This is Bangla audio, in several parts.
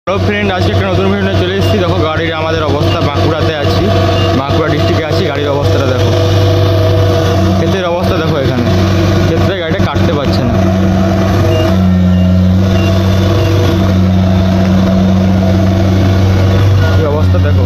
হ্যালো ফ্রেন্ড, আজকে একটা নতুন ভিডিও নিয়ে চলে এসেছি। দেখো গাড়ির আমাদের অবস্থা, বাঁকুড়াতে আছি, বাঁকুড়া ডিস্ট্রিক্টে আছি। গাড়ির অবস্থাটা দেখো, ক্ষেতের অবস্থা দেখো, এখানে ক্ষেত্রে গাড়িটা কাটতে পারছে না। এই অবস্থা দেখো।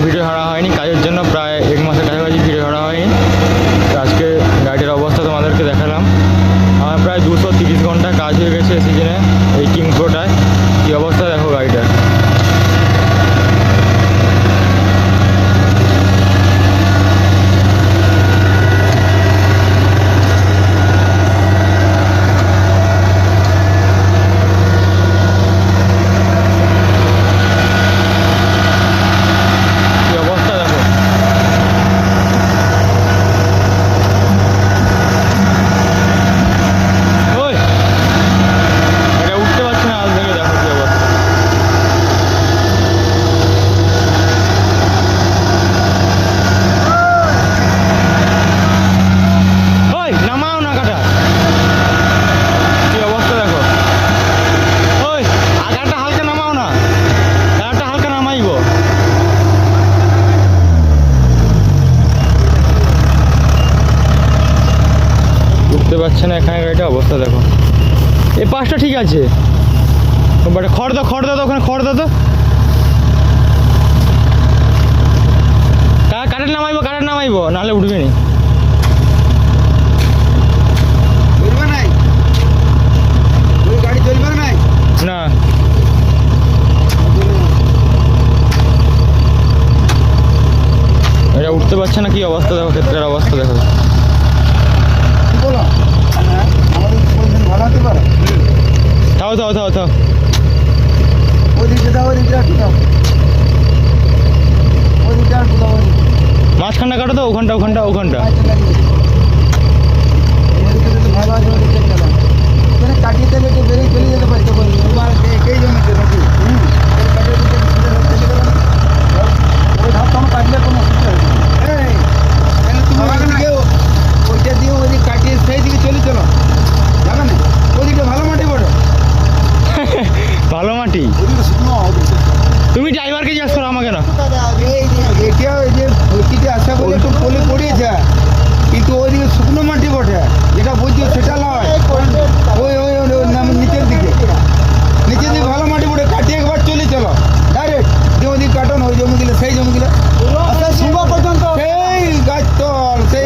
ভিডিও ছাড়া হয়নি কাজের জন্য, প্রায় 1 মাসের কাছাকাছি ভিডিও ছাড়া হয়নি। তো আজকে গাড়ির অবস্থা তোমাদেরকে দেখালাম। আমার প্রায় 230 ঘন্টা কাজ হয়ে গেছে সিজনে, এই কিং প্রোটায়। কী অবস্থা দেখো গাড়িটার। বুঝতে পারছে না এখানে গাড়িটা অবস্থা দেখো। এই পাশটা ঠিক আছে, বাট খড় দাও তো, ওখানে খড় দাও তো। কারেন্ট নামাইবো নাহলে উঠবে নি। না এটা উঠতে পারছে না। কি অবস্থা দেখো, ক্ষেত্রের অবস্থা দেখো। থাও মাঝখানটা কাটো তো, ওখানটা কাটিয়ে দেবে, বেরিয়ে চলে যেতে পারি। তখন একই জমিতে নাকি ওই ধাপ কোনো কাটলে কোনো অসুবিধা নেই। ওইটা দিয়ে ওই দিকে কাটিয়ে সেই দিকে চলে চলো, যাবে না? ওইদিকে ভালো মাটি বড়, ভালো মাটি। তুমি ড্রাইভারকে জিজ্ঞাসা করো, আমাকে না। এটা ওই যে ভর্তিতে আসা বলে একটু পলে পড়িয়েছে, কিন্তু ওইদিকে শুকনো মাটি বটে, যেটা বলছো সেটা নয়। ওই ওই নিচের দিকে ভালো মাটি বটে, কাটিয়ে একবার চলে চলো ডাইরেক্ট। যে ওইদিকে কাটো না, ওই জমিগুলো, সেই জমিগুলো পর্যন্ত সেই গাছ তল, সেই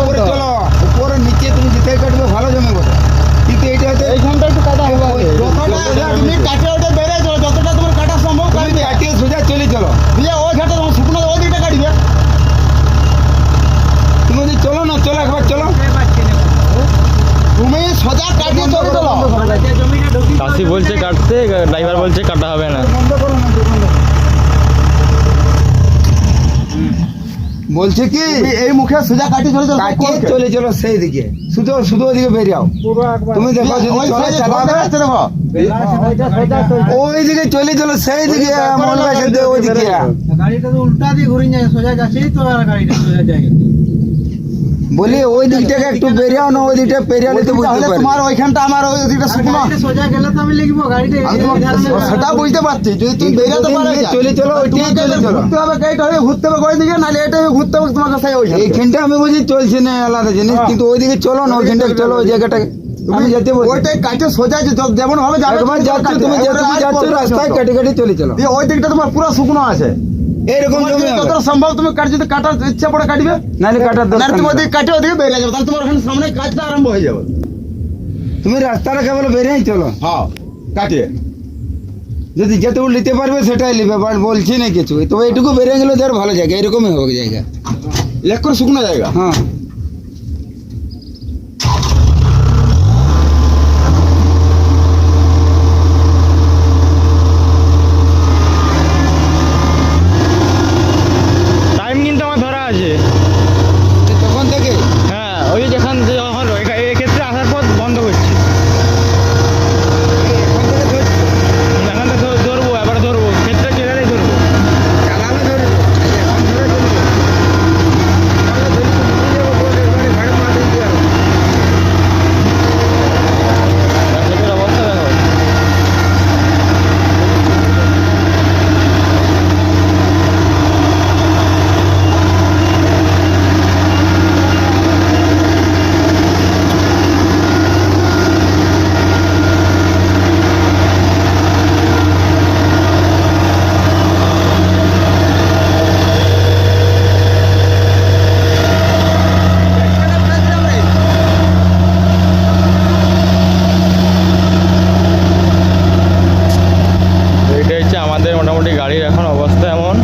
উপরে চলো, উপরে নিচে তুমি যেতে কাটবে ভালো জমি বটে। কিন্তু এইটা হচ্ছে এইখানটা একটু কাটা হবে। তুমি কাটিয়ে ওটা বেড়ে চলো, যতটা তোমার কাটা সম্ভব কাটবে, কাটিয়ে সোজা চলে চলো। দিয়ে ওই ঘাটে তোমার শুকনো ওই দিকটা কাটবে। তুমি যদি চলো না, চলো একবার চলো, তুমি সোজা কাটিয়ে চলে চলো। চাষি বলছে কাটতে, ড্রাইভার বলছে কাটা হবে না। বন্ধ করো না, বলছে কি এই মুখে সোজা কাটিয়ে চলে চলো, কাটিয়ে চলে চলো সেই দিকে, শুধু ওইদিকে বেরিয়াও। তুমি দেখো যদি চলে চালাবে, দেখো ওই দিকে চলে চলো, সেই দিকে ওই দিকে। গাড়িটা তো উল্টা দিয়ে ঘুরে যায়, সোজা যাচ্ছেই তো আর গাড়িটা সোজা যায়। বলি ওই দিকটাকে একটু বেরিয়াও না, ওই দিকটা পেরিয়ালে তো বুঝতে পারবে। তোমার ওইখানটা আমার ওই দিকটা শুকনো, সোজা গেলে তো আমি লিখবো গাড়িটা, সেটা বুঝতে পারছি। যদি তুমি বেরিয়াতে পারো চলে চলো, ওইটাই চলে চলো। ঘুরতে হবে গাড়িটা, ঘুরতে হবে ওই দিকে, নাহলে এটা ঘুরতে হবে তোমার কাছে। এইখানটা আমি বুঝি চলছে না, আলাদা জিনিস, কিন্তু ওই দিকে চলো না, ওইখানটা চলো, ওই জায়গাটাকে আমি যেতে বলছি। ওইটাই কাটে সোজা যেমন ভাবে যাবে, তুমি যাচ্ছ রাস্তায় কাটে চলে চলো। ওই দিকটা তোমার পুরো শুকনো আছে, এরকম যত সম্ভব তুমি যদি কাটার ইচ্ছা পড়ে কাটবে, নাহলে কাটার দরকার তুমি ওদিকে কাটে ওদিকে বেরিয়ে যাবে, তাহলে তোমার ওখানে সামনে কাজটা আরম্ভ হয়ে যাবে। তুমি রাস্তাটা কেবল বেরিয়েই চলো, হ্যাঁ কাটিয়ে যদি যেটুকু নিতে পারবে সেটাই নিবে, বাট বলছি না কিছু। তবে এইটুকু বেরিয়ে গেলে ধর ভালো জায়গা, এরকমই হবে জায়গা, লেখ করে শুকনো জায়গা। হ্যাঁ মোটামুটি গাড়ির এখন অবস্থা এমন,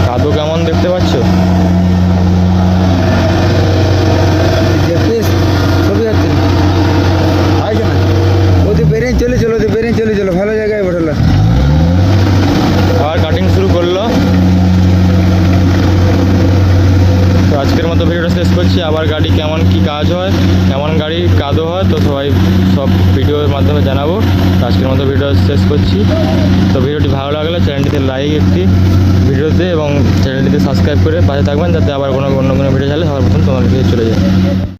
কাদু কেমন দেখতে পাচ্ছ। ছবি হচ্ছে ওদের বেরিয়ে চলে চলো ভালো জায়গায় ওঠালো। আবার কাটিং শুরু করলো। তো আজকের মতো ভিডিওটা শেষ করছি। আবার গাড়ি কেমন কি কাজ হয়, কেমন গাড়ি কাদো হয়, তো সবাই সব ভিডিওর মাধ্যমে জানাবো। তো আজকের মতো ভিডিও শেষ করছি। তো ভিডিওটি ভালো লাগলে চ্যানেলটিতে লাইক একটি ভিডিওতে এবং চ্যানেলটিতে সাবস্ক্রাইব করে পাশে থাকবেন, যাতে আবার অন্য কোনো ভিডিও চাইলে সবার প্রথম তোমার কাছে চলে যায়।